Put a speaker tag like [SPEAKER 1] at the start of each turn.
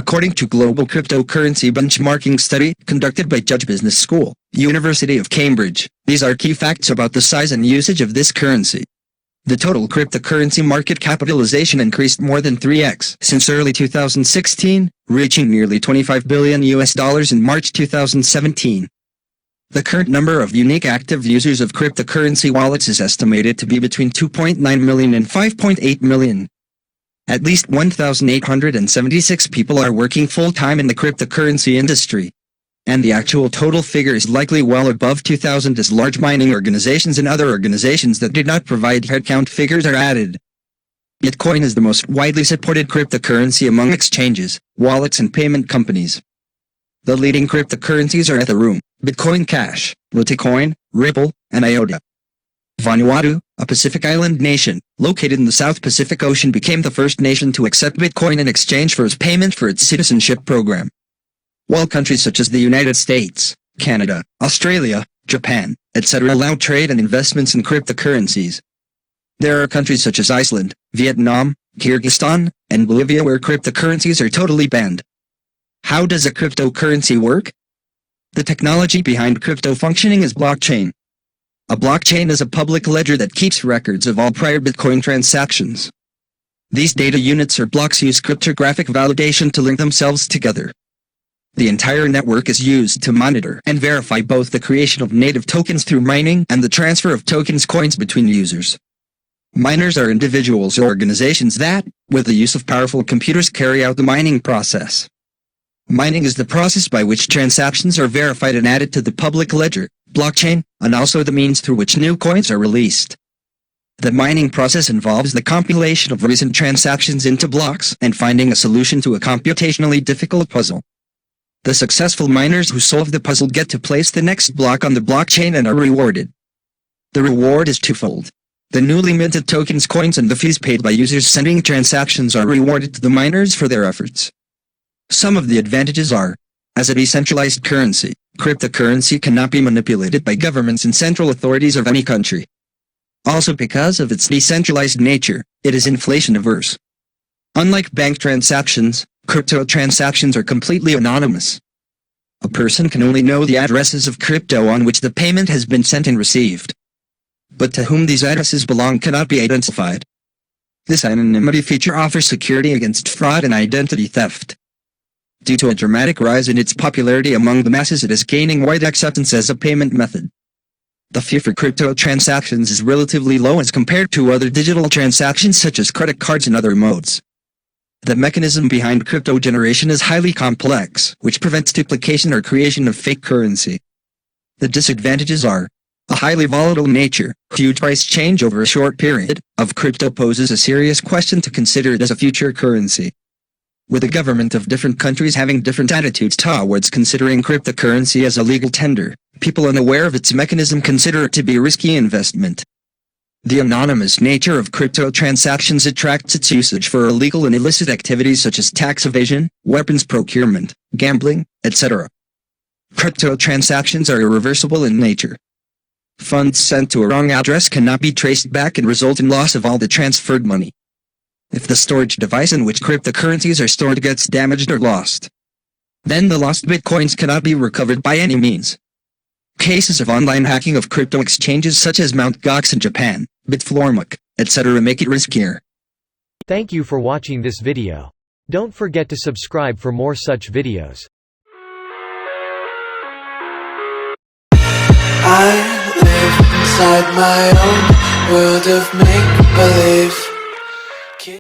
[SPEAKER 1] according to Global Cryptocurrency Benchmarking Study conducted by Judge Business School, University of Cambridge. These are key facts about the size and usage of this currency. The total cryptocurrency market capitalization increased more than 3x since early 2016, reaching nearly $25 billion in March 2017. The current number of unique active users of cryptocurrency wallets is estimated to be between 2.9 million and 5.8 million. At least 1,876 people are working full-time in the cryptocurrency industry. And the actual total figure is likely well above 2,000 as large mining organizations and other organizations that did not provide headcount figures are added. Bitcoin is the most widely supported cryptocurrency among exchanges, wallets and payment companies. The leading cryptocurrencies are Ethereum, Bitcoin Cash, Litecoin, Ripple, and IOTA. Vanuatu, a Pacific island nation, located in the South Pacific Ocean, became the first nation to accept Bitcoin in exchange for its payment for its citizenship program. While countries such as the United States, Canada, Australia, Japan, etc. allow trade and investments in cryptocurrencies. There are countries such as Iceland, Vietnam, Kyrgyzstan, and Bolivia where cryptocurrencies are totally banned. How does a cryptocurrency work? The technology behind crypto functioning is blockchain. A blockchain is a public ledger that keeps records of all prior Bitcoin transactions. These data units or blocks use cryptographic validation to link themselves together. The entire network is used to monitor and verify both the creation of native tokens through mining and the transfer of tokens coins between users. Miners are individuals or organizations that, with the use of powerful computers, carry out the mining process. Mining is the process by which transactions are verified and added to the public ledger, blockchain, and also the means through which new coins are released. The mining process involves the compilation of recent transactions into blocks and finding a solution to a computationally difficult puzzle. The successful miners who solve the puzzle get to place the next block on the blockchain and are rewarded. The reward is twofold. The newly minted tokens, coins, and the fees paid by users sending transactions are rewarded to the miners for their efforts. Some of the advantages are: as a decentralized currency, cryptocurrency cannot be manipulated by governments and central authorities of any country. Also, because of its decentralized nature, it is inflation-averse. Unlike bank transactions, crypto transactions are completely anonymous. A person can only know the addresses of crypto on which the payment has been sent and received. But to whom these addresses belong cannot be identified. This anonymity feature offers security against fraud and identity theft. Due to a dramatic rise in its popularity among the masses, it is gaining wide acceptance as a payment method. The fee for crypto transactions is relatively low as compared to other digital transactions such as credit cards and other modes. The mechanism behind crypto generation is highly complex, which prevents duplication or creation of fake currency. The disadvantages are: a highly volatile nature, huge price change over a short period of crypto poses a serious question to consider it as a future currency. With the government of different countries having different attitudes towards considering cryptocurrency as a legal tender, people unaware of its mechanism consider it to be a risky investment. The anonymous nature of crypto transactions attracts its usage for illegal and illicit activities such as tax evasion, weapons procurement, gambling, etc. Crypto transactions are irreversible in nature. Funds sent to a wrong address cannot be traced back and result in loss of all the transferred money. If the storage device in which cryptocurrencies are stored gets damaged or lost, then the lost bitcoins cannot be recovered by any means. Cases of online hacking of crypto exchanges such as Mt. Gox in Japan, Bitflormic, etc. make it riskier.
[SPEAKER 2] Thank you for watching this video. Don't forget to subscribe for more such videos.
[SPEAKER 3] I live inside my own world of make-believe.